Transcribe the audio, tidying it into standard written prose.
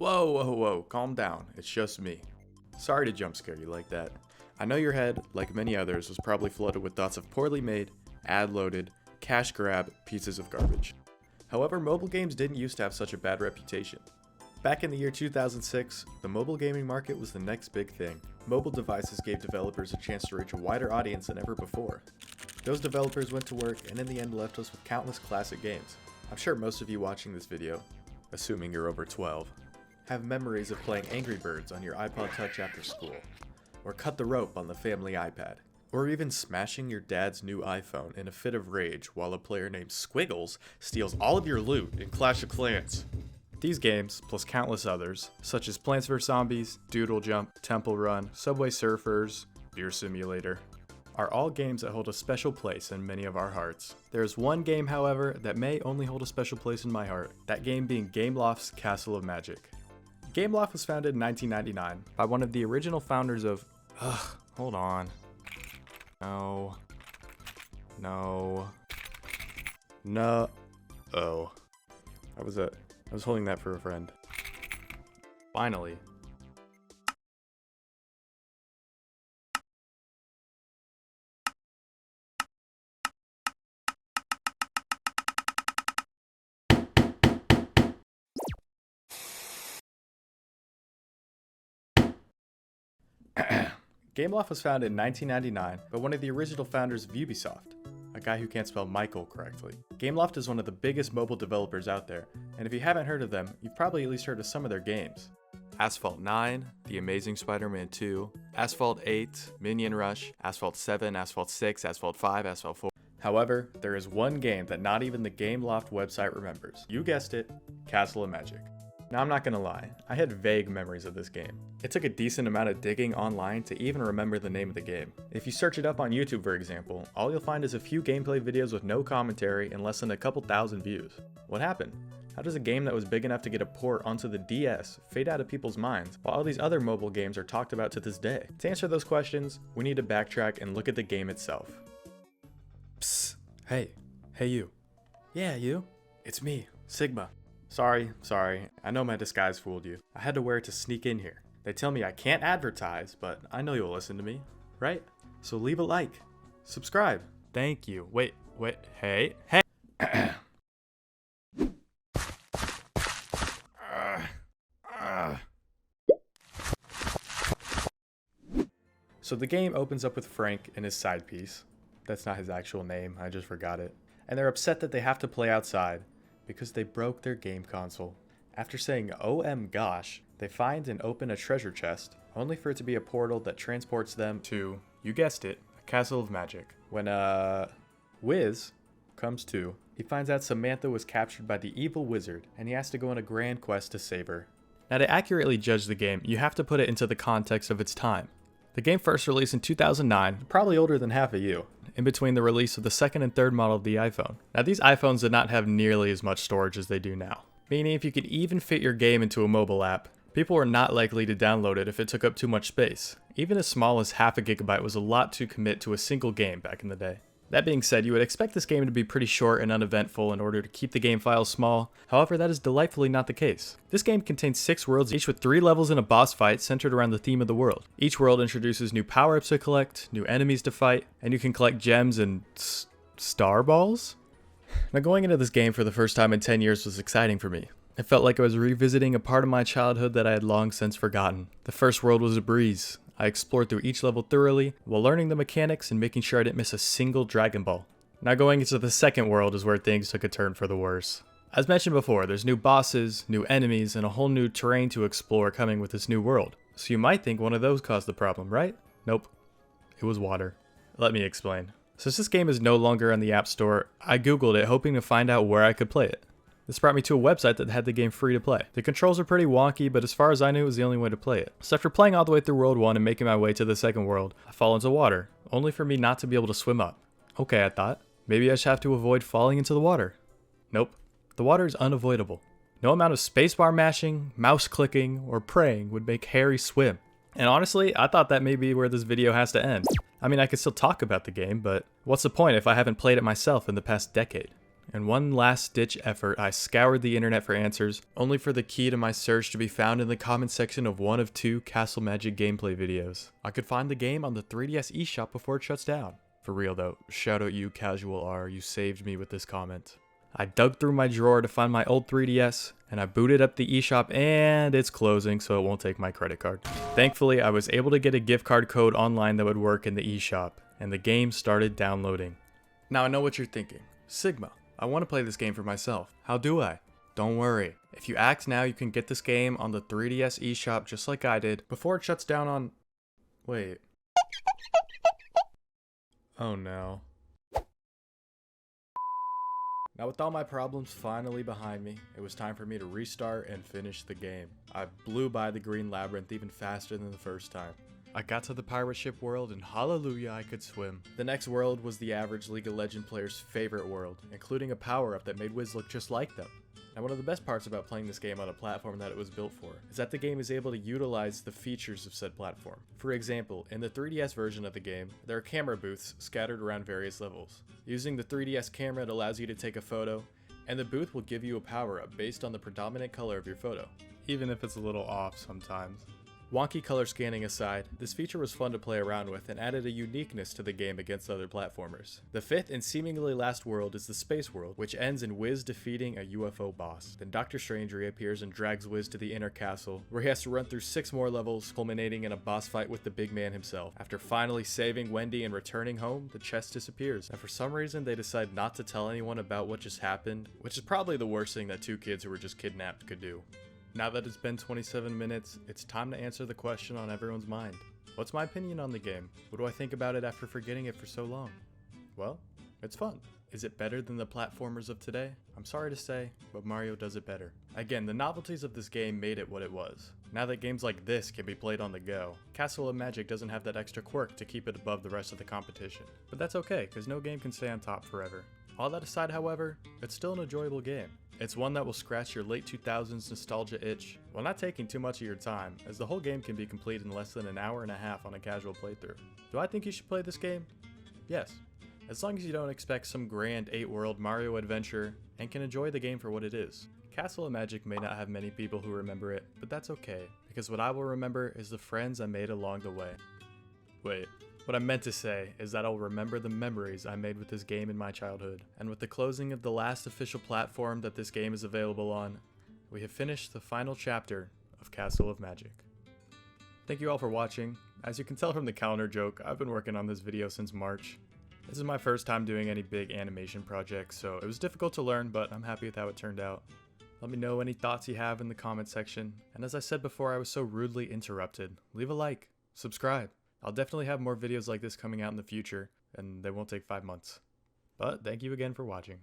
Whoa, calm down. It's just me. Sorry to jump scare you like that. I know your head, like many others, was probably flooded with thoughts of poorly made, ad-loaded, cash grab pieces of garbage. However, mobile games didn't used to have such a bad reputation. Back in the year 2006, the mobile gaming market was the next big thing. Mobile devices gave developers a chance to reach a wider audience than ever before. Those developers went to work and in the end left us with countless classic games. I'm sure most of you watching this video, assuming you're over 12, have memories of playing Angry Birds on your iPod Touch after school, or Cut the Rope on the family iPad, or even smashing your dad's new iPhone in a fit of rage while a player named Squiggles steals all of your loot in Clash of Clans. These games, plus countless others, such as Plants vs. Zombies, Doodle Jump, Temple Run, Subway Surfers, Beer Simulator, are all games that hold a special place in many of our hearts. There is one game, however, that may only hold a special place in my heart, that game being Gameloft's Castle of Magic. Gameloft was founded in 1999 by one of the original founders of... hold on. No. Oh. I was holding that for a friend. Finally. Gameloft was founded in 1999 by one of the original founders of Ubisoft, a guy who can't spell Michael correctly. Gameloft is one of the biggest mobile developers out there, and if you haven't heard of them, you've probably at least heard of some of their games. Asphalt 9, The Amazing Spider-Man 2, Asphalt 8, Minion Rush, Asphalt 7, Asphalt 6, Asphalt 5, Asphalt 4. However, there is one game that not even the Gameloft website remembers. You guessed it, Castle of Magic. Now I'm not gonna lie, I had vague memories of this game. It took a decent amount of digging online to even remember the name of the game. If you search it up on YouTube for example, all you'll find is a few gameplay videos with no commentary and less than a couple thousand views. What happened? How does a game that was big enough to get a port onto the DS fade out of people's minds while all these other mobile games are talked about to this day? To answer those questions, we need to backtrack and look at the game itself. Psst, hey you. Yeah, you. It's me, Sigma. Sorry, I know my disguise fooled you. I had to wear it to sneak in here. They tell me I can't advertise, but I know you'll listen to me, right? So leave a like, subscribe. Thank you. Wait, hey. So the game opens up with Frank and his side piece. That's not his actual name, I just forgot it. And they're upset that they have to play outside because they broke their game console. After saying OM gosh, they find and open a treasure chest, only for it to be a portal that transports them to, you guessed it, a Castle of Magic. When Wiz comes to, he finds out Samantha was captured by the evil wizard, and he has to go on a grand quest to save her. Now to accurately judge the game, you have to put it into the context of its time. The game first released in 2009, probably older than half of you, in between the release of the second and third model of the iPhone. Now these iPhones did not have nearly as much storage as they do now, meaning if you could even fit your game into a mobile app, people were not likely to download it if it took up too much space. Even as small as half a gigabyte was a lot to commit to a single game back in the day. That being said, you would expect this game to be pretty short and uneventful in order to keep the game files small, however that is delightfully not the case. This game contains 6 worlds, each with 3 levels and a boss fight centered around the theme of the world. Each world introduces new power-ups to collect, new enemies to fight, and you can collect gems and star balls? Now going into this game for the first time in 10 years was exciting for me. It felt like I was revisiting a part of my childhood that I had long since forgotten. The first world was a breeze. I explored through each level thoroughly, while learning the mechanics and making sure I didn't miss a single Dragon Ball. Now going into the second world is where things took a turn for the worse. As mentioned before, there's new bosses, new enemies, and a whole new terrain to explore coming with this new world. So you might think one of those caused the problem, right? Nope. It was water. Let me explain. Since this game is no longer on the App Store, I googled it hoping to find out where I could play it. This brought me to a website that had the game free to play. The controls are pretty wonky, but as far as I knew, it was the only way to play it. So after playing all the way through World 1 and making my way to the second world, I fall into water, only for me not to be able to swim up. Okay, I thought. Maybe I should have to avoid falling into the water. Nope. The water is unavoidable. No amount of spacebar mashing, mouse clicking, or praying would make Harry swim. And honestly, I thought that may be where this video has to end. I mean, I could still talk about the game, but what's the point if I haven't played it myself in the past decade? In one last-ditch effort, I scoured the internet for answers, only for the key to my search to be found in the comment section of one of 2 Castle Magic gameplay videos. I could find the game on the 3DS eShop before it shuts down. For real though, shout out you Casual R, you saved me with this comment. I dug through my drawer to find my old 3DS, and I booted up the eShop, and it's closing, so it won't take my credit card. Thankfully, I was able to get a gift card code online that would work in the eShop, and the game started downloading. Now I know what you're thinking. Sigma, I want to play this game for myself. How do I? Don't worry. If you act now, you can get this game on the 3DS eShop just like I did, before it shuts down on... Wait. Oh no. Now with all my problems finally behind me, it was time for me to restart and finish the game. I blew by the green labyrinth even faster than the first time. I got to the pirate ship world and hallelujah I could swim. The next world was the average League of Legends player's favorite world, including a power-up that made Wiz look just like them. Now one of the best parts about playing this game on a platform that it was built for is that the game is able to utilize the features of said platform. For example, in the 3DS version of the game, there are camera booths scattered around various levels. Using the 3DS camera, it allows you to take a photo, and the booth will give you a power-up based on the predominant color of your photo, even if it's a little off sometimes. Wonky color scanning aside, this feature was fun to play around with and added a uniqueness to the game against other platformers. The 5th and seemingly last world is the space world, which ends in Wiz defeating a UFO boss. Then Dr. Strange reappears and drags Wiz to the inner castle, where he has to run through 6 more levels, culminating in a boss fight with the big man himself. After finally saving Wendy and returning home, the chest disappears, and for some reason they decide not to tell anyone about what just happened, which is probably the worst thing that 2 kids who were just kidnapped could do. Now that it's been 27 minutes, it's time to answer the question on everyone's mind. What's my opinion on the game? What do I think about it after forgetting it for so long? Well, it's fun. Is it better than the platformers of today? I'm sorry to say, but Mario does it better. Again, the novelties of this game made it what it was. Now that games like this can be played on the go, Castle of Magic doesn't have that extra quirk to keep it above the rest of the competition. But that's okay, because no game can stay on top forever. All that aside, however, it's still an enjoyable game. It's one that will scratch your late 2000s nostalgia itch, while not taking too much of your time, as the whole game can be complete in less than an hour and a half on a casual playthrough. Do I think you should play this game? Yes. As long as you don't expect some grand 8-world Mario adventure, and can enjoy the game for what it is. Castle of Magic may not have many people who remember it, but that's okay, because what I will remember is the friends I made along the way. Wait. What I meant to say is that I'll remember the memories I made with this game in my childhood. And with the closing of the last official platform that this game is available on, we have finished the final chapter of Castle of Magic. Thank you all for watching. As you can tell from the calendar joke, I've been working on this video since March. This is my first time doing any big animation projects, so it was difficult to learn, but I'm happy with how it turned out. Let me know any thoughts you have in the comment section, and as I said before I was so rudely interrupted, leave a like, subscribe. I'll definitely have more videos like this coming out in the future, and they won't take 5 months. But thank you again for watching.